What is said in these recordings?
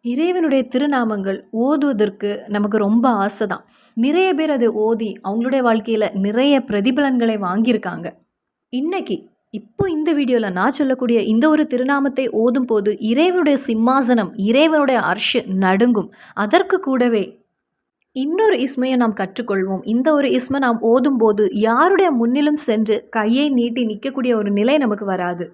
இறைவனுடைய திருநாமங்கள் ஓதுவதற்கு நமக்கு ரொம்ப ஆசை தான். நிறைய பேர் அதை ஓதி அவங்களுடைய வாழ்க்கையில நிறைய பிரதிபலன்களை வாங்கியிருக்காங்க. இன்னைக்கு இப்போ இந்த வீடியோல நான் சொல்லக்கூடிய இந்த ஒரு திருநாமத்தை ஓதும்போது இறைவனுடைய சிம்மாசனம், இறைவனுடைய அர்ஷ் நடுங்கும். அதற்கு கூடவே இன்னொரு இஸ்மையை நாம் கற்றுக்கொள்வோம். இந்த ஒரு இஸ்மை நாம் ஓதும்போது யாருடைய முன்னிலும் சென்று கையை நீட்டி நிற்கக்கூடிய ஒரு நிலை நமக்கு வராது.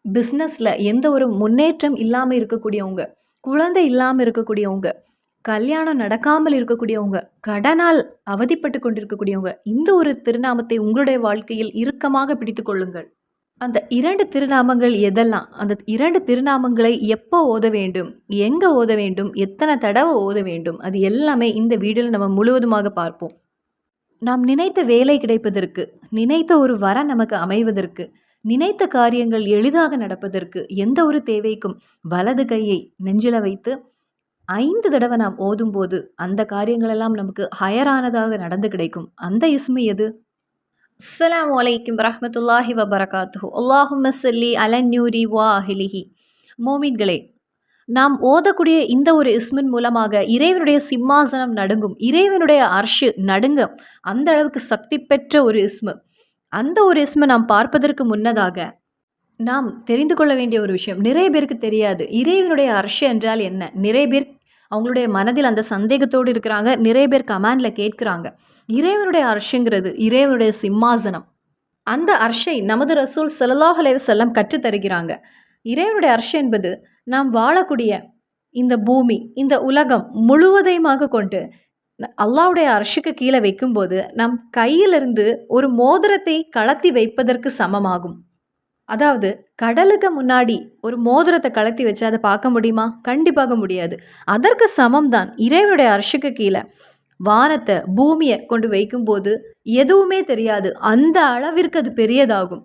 பிஸ்னஸில் எந்த ஒரு முன்னேற்றம் இல்லாமல் இருக்கக்கூடியவங்க, குழந்தை இல்லாமல் இருக்கக்கூடியவங்க, கல்யாணம் நடக்காமல் இருக்கக்கூடியவங்க, கடனால் அவதிப்பட்டு கொண்டிருக்கக்கூடியவங்க, இந்த ஒரு திருநாமத்தை உங்களுடைய வாழ்க்கையில் இறுக்கமாக பிடித்து கொள்ளுங்கள். அந்த 2 திருநாமங்கள் எதெல்லாம், அந்த 2 திருநாமங்களை எப்போ ஓத வேண்டும், எங்கே ஓத வேண்டும், எத்தனை தடவை ஓத வேண்டும், அது எல்லாமே இந்த வீடியோவில் நம்ம முழுவதுமாக பார்ப்போம். நாம் நினைத்த வேலை கிடைப்பதற்கு, நினைத்த ஒரு வரம் நமக்கு அமைவதற்கு, நினைத்த காரியங்கள் எளிதாக நடப்பதற்கு, எந்த ஒரு தேவைக்கும் வலது கையை நெஞ்சில வைத்து 5 தடவை நாம் ஓதும்போது அந்த காரியங்களெல்லாம் நமக்கு ஹயரானதாக நடந்து கிடைக்கும். அந்த இஸ்மு எது? அஸ்ஸலாமு அலைக்கும் வரஹ்மத்துல்லாஹி வபரகாத்துஹு. அல்லாஹும்ம ஸல்லி அலன் நூரி வா அஹ்லிஹி. மோமின்களே, நாம் ஓதக்கூடிய இந்த ஒரு இஸ்மின் மூலமாக இறைவனுடைய சிம்மாசனம் நடுங்கும், இறைவனுடைய அர்ஷு நடுங்கும். அந்த அளவுக்கு சக்தி பெற்ற ஒரு இஸ்மு. அந்த ஒரு இஸ்மை நாம் பார்ப்பதற்கு முன்னதாக நாம் தெரிந்து கொள்ள வேண்டிய ஒரு விஷயம், நிறைய பேருக்கு தெரியாது இறைவனுடைய அர்ஷ் என்றால் என்ன. நிறைய பேர் அவங்களுடைய மனதில் அந்த சந்தேகத்தோடு இருக்கிறாங்க. நிறைய பேர் கமெண்டில் கேட்குறாங்க. இறைவனுடைய அர்ஷுங்கிறது இறைவனுடைய சிம்மாசனம். அந்த அர்ஷை நமது ரசூல் ஸல்லல்லாஹு அலைஹி வஸல்லம் கற்றுத்தருகிறாங்க. இறைவனுடைய அர்ஷ் என்பது நாம் வாழக்கூடிய இந்த பூமி, இந்த உலகம் முழுவதையுமாக கொண்டு அல்லாஹ்வுடைய அர்ஷுக்கு கீழே வைக்கும்போது நம் கையிலிருந்து ஒரு மோதிரத்தை கலத்தி வைப்பதற்கு சமமாகும். அதாவது கடலுக்கு முன்னாடி ஒரு மோதிரத்தை கலத்தி வச்சு அதை பார்க்க முடியுமா? கண்டிப்பாக முடியாது. அதற்கு சமம்தான் இறைவனுடைய அர்ஷுக்கு கீழே வானத்தை, பூமியை கொண்டு வைக்கும்போது எதுவுமே தெரியாது. அந்த அளவிற்கு அது பெரியதாகும்.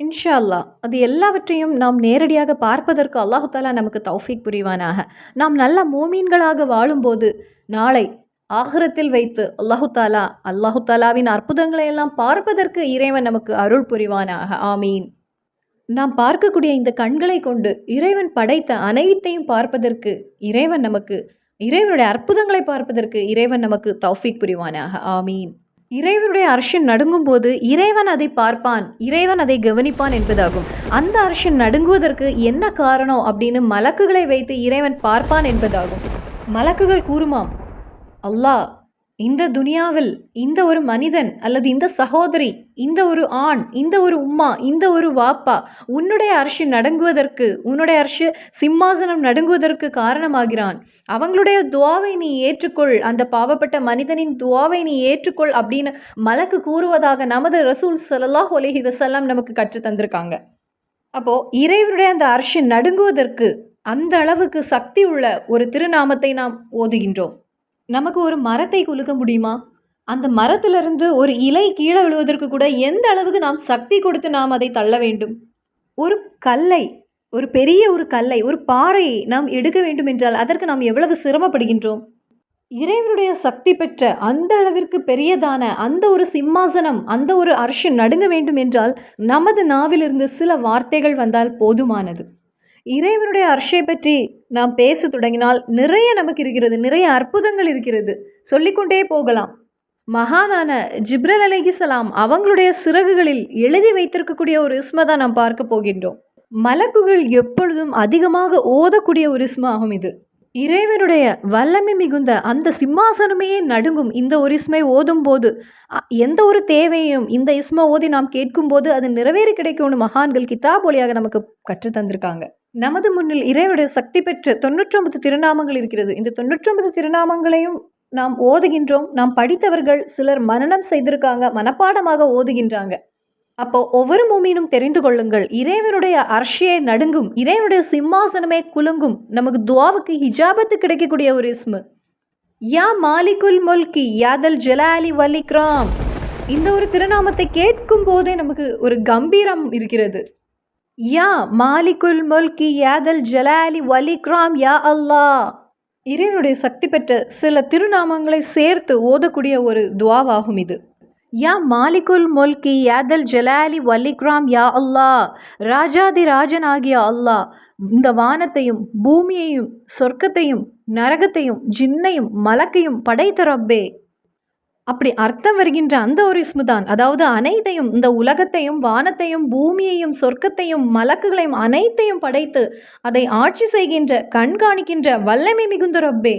இன்ஷா அல்லாஹ் அது எல்லாவற்றையும் நாம் நேரடியாக பார்ப்பதற்கு அல்லாஹு தாலா நமக்கு தௌஃபீக் புரிவானாக. நாம் நல்ல மோமீன்களாக வாழும்போது நாளை ஆகிரத்தில் வைத்து அல்லாஹு தாலாவின் அற்புதங்களை எல்லாம் பார்ப்பதற்கு இறைவன் நமக்கு அருள் புரிவானாக. ஆமீன். நாம் பார்க்கக்கூடிய இந்த கண்களை கொண்டு இறைவன் படைத்த அனைத்தையும் பார்ப்பதற்கு இறைவனுடைய அற்புதங்களை பார்ப்பதற்கு இறைவன் நமக்கு தௌஃபீக் புரிவானாக. ஆமீன். இறைவனுடைய அர்ஷன் நடுங்கும் போது இறைவன் அதை பார்ப்பான், இறைவன் அதை கவனிப்பான் என்பதாகும். அந்த அர்ஷன் நடுங்குவதற்கு என்ன காரணம் அப்படின்னு மலக்குகளை வைத்து இறைவன் பார்ப்பான் என்பதாகும். மலக்குகள் கூறுமாம், அல்லாஹ் இந்த துனியாவில் இந்த ஒரு மனிதன் அல்லது இந்த சகோதரி, இந்த ஒரு ஆண், இந்த ஒரு உம்மா, இந்த ஒரு வாப்பா உன்னுடைய அர்ஷு நடுங்குவதற்கு, உன்னுடைய அர்ஷு சிம்மாசனம் நடுங்குவதற்கு காரணமாகிறான். அவங்களுடைய துவாவை நீ ஏற்றுக்கொள், அந்த பாவப்பட்ட மனிதனின் துவாவை நீ ஏற்றுக்கொள் அப்படின்னு மலக்கு கூறுவதாக நமது ரசூல் ஸல்லல்லாஹு அலைஹி வஸல்லம் நமக்கு கற்று தந்திருக்காங்க. அப்போது இறைவனுடைய அந்த அர்ஷு நடுங்குவதற்கு அந்த அளவுக்கு சக்தி உள்ள ஒரு திருநாமத்தை நாம் ஓதுகின்றோம். நமக்கு ஒரு மரத்தை குலுக்க முடியுமா? அந்த மரத்திலிருந்து ஒரு இலை கீழே விழுவதற்கு கூட எந்த அளவுக்கு நாம் சக்தி கொடுத்து நாம் அதை தள்ள வேண்டும்? ஒரு கல்லை, ஒரு பெரிய ஒரு கல்லை, ஒரு பாறையை நாம் எடுக்க வேண்டும் என்றால் அதற்கு நாம் எவ்வளவு சிரமப்படுகின்றோம்? இறைவனுடைய சக்தி பெற்ற அந்த அளவிற்கு பெரியதான அந்த ஒரு சிம்மாசனம், அந்த ஒரு அர்ஷ் நடுங்க வேண்டும் என்றால் நமது நாவிலிருந்து சில வார்த்தைகள் வந்தால் போதுமானது. இறைவனுடைய அர்ஷை பற்றி நாம் பேச தொடங்கினால் நிறைய நமக்கு இருக்கிறது, நிறைய அற்புதங்கள் இருக்கிறது, சொல்லிக்கொண்டே போகலாம். மகானான ஜிப்ரீல் அலைஹிஸ்ஸலாம் அவங்களுடைய சிறகுகளில் எழுதி வைத்திருக்கக்கூடிய ஒரு இஸ்மை தான் நாம் பார்க்க போகின்றோம். மலக்குகள் எப்பொழுதும் அதிகமாக ஓதக்கூடிய ஒரு இஸ்மாகும் இது. இறைவனுடைய வல்லமை மிகுந்த அந்த சிம்மாசனமே நடுங்கும் இந்த ஒரு இஸ்மை ஓதும் போது. எந்த ஒரு தேவையும் இந்த இஸ்மை ஓதி நாம் கேட்கும்போது அது நிறைவேறி கிடைக்கும்னு மகான்கள் கிதாப் வழியாக நமக்கு கற்று தந்திருக்காங்க. நமது முன்னில் இறைவனுடைய சக்தி பெற்ற 99 திருநாமங்கள் இருக்கிறது. இந்த 99 திருநாமங்களையும் நாம் ஓதுகின்றோம். நாம் படித்தவர்கள் சிலர் மனனம் செய்திருக்காங்க, மனப்பாடமாக ஓதுகின்றாங்க. அப்போ ஒவ்வொரு மூமீனும் தெரிந்து கொள்ளுங்கள், இறைவனுடைய அர்ஷியை நடுங்கும், இறைவனுடைய சிம்மாசனமே குலுங்கும். நமக்கு துவாவுக்கு ஹிஜாபத்து கிடைக்கக்கூடிய ஒரு இஸ்மு. யா மாலிகுல் முல்கி யாதல் ஜலாலி வல் இக்ராம். இந்த ஒரு திருநாமத்தை கேட்கும் போதே நமக்கு ஒரு கம்பீரம் இருக்கிறது. யா மாலிகுல் முல்கி யாதல் ஜலாலி வல் இக்ராம் யா அல்லாஹ். இறைவனுடைய சக்தி பெற்ற சில திருநாமங்களை சேர்த்து ஓதக்கூடிய ஒரு துவாவாகும் இது. யா மாலிகுல் முல்கி யாதல் ஜலாலி வல் இக்ராம் யா அல்லாஹ். ராஜாதி ராஜனாகிய அல்லாஹ், இந்த வானத்தையும் பூமியையும் சொர்க்கத்தையும் நரகத்தையும் ஜின்னையும் மலக்கையும் படைத்த ரப்பே. அப்படி அர்த்தம் வருகின்ற அந்த ஒரு இஸ்மு தான், அதாவது அனைத்தையும், இந்த உலகத்தையும் வானத்தையும் பூமியையும் சொர்க்கத்தையும் மலக்குகளையும் அனைத்தையும் படைத்து அதை ஆட்சி செய்கின்ற கண்காணிக்கின்ற வல்லமை மிகுந்த ரப்பே.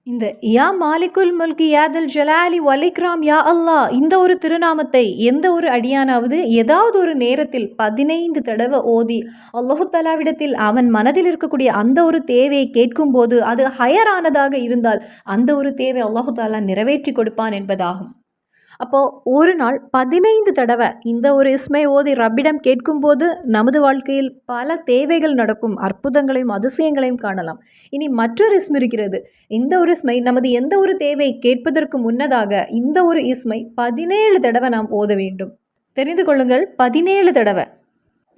இந்த யா மாலிகுல் முல்கி யாதல் ஜலாலி வலிக்ராம் யா அல்லாஹ் இந்த ஒரு திருநாமத்தை எந்த ஒரு அடியானாவது ஏதாவது ஒரு நேரத்தில் 15 தடவை ஓதி அல்லாஹு தஆலாவிடத்தில் அவன் மனதில் இருக்கக்கூடிய அந்த ஒரு தேவையை கேட்கும்போது அது ஹயரானதாக இருந்தால் அந்த ஒரு தேவை அல்லாஹு தஆலா நிறைவேற்றி கொடுப்பான் என்பதாகும். அப்போது ஒரு நாள் 15 தடவை இந்த ஒரு இஸ்மை ஓதி ரப்பிடம் கேட்கும்போது நமது வாழ்க்கையில் பல தேவைகள் நடக்கும், அற்புதங்களையும் அதிசயங்களையும் காணலாம். இனி மற்றொரு இஸ்மு இருக்கிறது. இந்த ஒரு இஸ்மை நமது எந்த ஒரு தேவை கேட்பதற்கு முன்னதாக இந்த ஒரு இஸ்மை 17 தடவை நாம் ஓத வேண்டும். தெரிந்து கொள்ளுங்கள், 17 தடவை.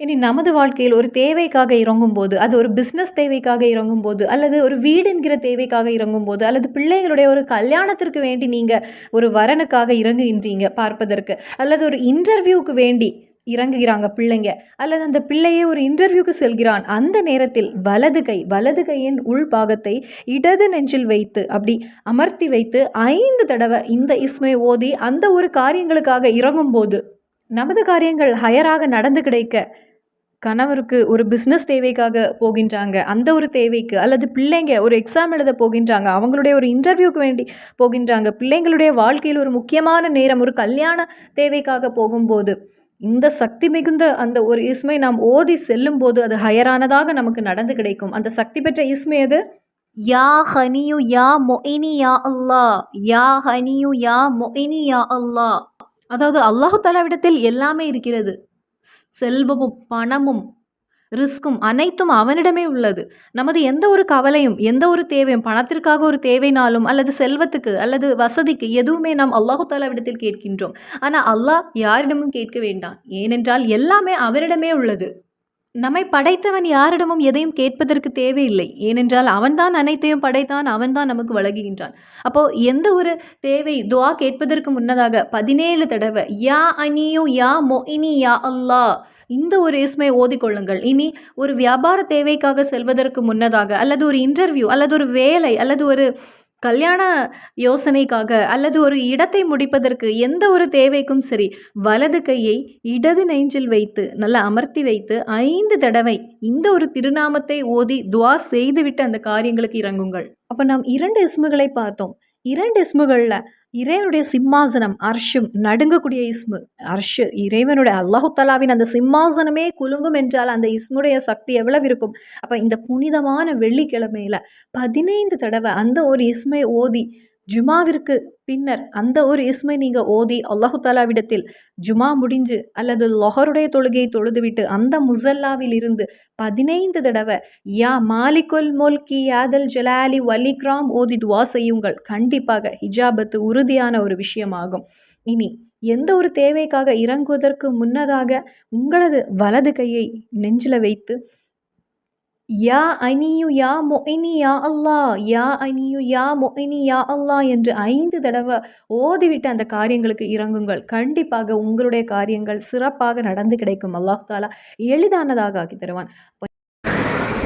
இனி நமது வாழ்க்கையில் ஒரு தேவைக்காக இறங்கும்போது, அது ஒரு பிஸ்னஸ் தேவைக்காக இறங்கும்போது, அல்லது ஒரு வீடு என்கிற தேவைக்காக இறங்கும்போது, அல்லது பிள்ளைகளுடைய ஒரு கல்யாணத்திற்கு வேண்டி நீங்கள் ஒரு வரனுக்காக இறங்குகின்றீங்க பார்ப்பதற்கு, அல்லது ஒரு இன்டர்வியூக்கு வேண்டி இறங்குகிறாங்க பிள்ளைங்க, அல்லது அந்த பிள்ளையே ஒரு இன்டர்வியூக்கு செல்கிறான். அந்த நேரத்தில் வலது கையின் உள்பாகத்தை இடது நெஞ்சில் வைத்து அப்படி அமர்த்தி வைத்து 5 தடவை இந்த இஸ்மை ஓதி அந்த ஒரு காரியங்களுக்காக இறங்கும்போது நமது காரியங்கள் ஹயராக நடந்து கிடைக்க, கணவருக்கு ஒரு பிஸ்னஸ் தேவைக்காக போகின்றாங்க, அந்த ஒரு தேவைக்கு, அல்லது பிள்ளைங்க ஒரு எக்ஸாம் எழுத போகின்றாங்க, அவங்களுடைய ஒரு இன்டர்வியூக்கு வேண்டி போகின்றாங்க, பிள்ளைங்களுடைய வாழ்க்கையில் ஒரு முக்கியமான நேரம் ஒரு கல்யாண தேவைக்காக போகும்போது இந்த சக்தி மிகுந்த அந்த ஒரு இஸ்மை நாம் ஓதி செல்லும்போது அது ஹயரானதாக நமக்கு நடந்து கிடைக்கும். அந்த சக்தி பெற்ற இஸ்மை அது யா ஹனியு யா மொயினி யா அல்லாஹ், யா ஹனியு யா மொயினி யா அல்லாஹ். அதாவது அல்லாஹு தஆலாவிடத்தில் எல்லாமே இருக்கிறது. செல்வமும் பணமும் ரிஸ்க்கும் அனைத்தும் அவனிடமே உள்ளது. நமது எந்த ஒரு கவலையும் எந்த ஒரு தேவையும், பணத்திற்காக ஒரு தேவைனாலும் அல்லது செல்வத்துக்கு அல்லது வசதிக்கு எதுவுமே நாம் அல்லாஹு தஆலாவிடத்தில் கேட்கின்றோம். ஆனால் அல்லாஹ் யாரிடமும் கேட்க வேண்டாம், ஏனென்றால் எல்லாமே அவனிடமே உள்ளது. நம்மை படைத்தவன் யாரிடமும் எதையும் கேட்பதற்கு தேவையில்லை, ஏனென்றால் அவன்தான் அனைத்தையும் படைத்தான், அவன்தான் நமக்கு வழங்குகின்றான். அப்போது எந்த ஒரு தேவை துஆ கேட்பதற்கு முன்னதாக 17 தடவை யா அனியு யா மொயினி யா அல்லாஹ் இந்த ஒரு இஸ்மை ஓதிக்கொள்ளுங்கள். இனி ஒரு வியாபார தேவைக்காக செல்வதற்கு முன்னதாக, அல்லது ஒரு இன்டர்வியூ, அல்லது ஒரு வேலை, அல்லது ஒரு கல்யாண யோசனைக்காக, அல்லது ஒரு இடத்தை முடிப்பதற்கு, எந்த ஒரு தேவைக்கும் சரி, வலது கையை இடது நெஞ்சில் வைத்து நல்லா அமர்த்தி வைத்து 5 தடவை இந்த ஒரு திருநாமத்தை ஓதி துஆ செய்துவிட்டு அந்த காரியங்களுக்கு இறங்குங்கள். அப்போ நாம் 2 இஸ்முகளை பார்த்தோம். 2 இஸ்முகளில் இறைவனுடைய சிம்மாசனம் அர்ஷும் நடுங்கக்கூடிய இஸ்மு. அர்ஷு இறைவனுடைய அல்லாஹு தஆலாவின் அந்த சிம்மாசனமே குலுங்கும் என்றால் அந்த இஸ்முடைய சக்தி எவ்வளவு இருக்கும். அப்போ இந்த புனிதமான வெள்ளிக்கிழமையில் 15 தடவை அந்த ஒரு இஸ்மை ஓதி ஜுமாவிற்கு பின்னர் அந்த ஒரு இஸ்மை நீங்கள் ஓதி அல்லாஹு தஆலாவிடத்தில் ஜுமா முடிஞ்சு அல்லது லொஹருடைய தொழுகையை தொழுதுவிட்டு அந்த முசல்லாவில் இருந்து 15 தடவை யா மாலிகுல் முல்கி யாதல் ஜலாலி வலிக்ராம் ஓதி துவா செய்யுங்கள். கண்டிப்பாக ஹிஜாபத்து உறுதியான ஒரு விஷயமாகும். இனி எந்த ஒரு தேவைக்காக இறங்குவதற்கு முன்னதாக உங்களது வலது கையை நெஞ்சில் வைத்து யா அனியு யா மொயினி யா அல்லாஹ், யா அனியு யா மொயினி யா அல்லாஹ் என்று 5 தடவை ஓதிவிட்டு அந்த காரியங்களுக்கு இறங்குங்கள். கண்டிப்பாக உங்களுடைய காரியங்கள் சிறப்பாக நடந்து கிடைக்கும். அல்லாஹ் தஆலா எளிதானதாக ஆக்கி தருவான்.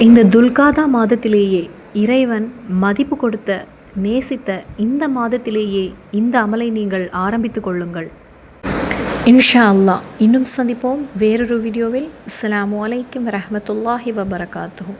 இந்த துல்காதா மாதத்திலேயே இறைவன் மதிப்பு கொடுத்த நேசித்த இந்த மாதத்திலேயே இந்த அமலை நீங்கள் ஆரம்பித்து கொள்ளுங்கள். இன்ஷா அல்லாஹ் இன்னும் சந்திப்போம் வேறொரு வீடியோவில். அஸ்ஸலாமு அலைக்கும் வரஹ்மத்துல்லாஹி வபரகாத்துஹு.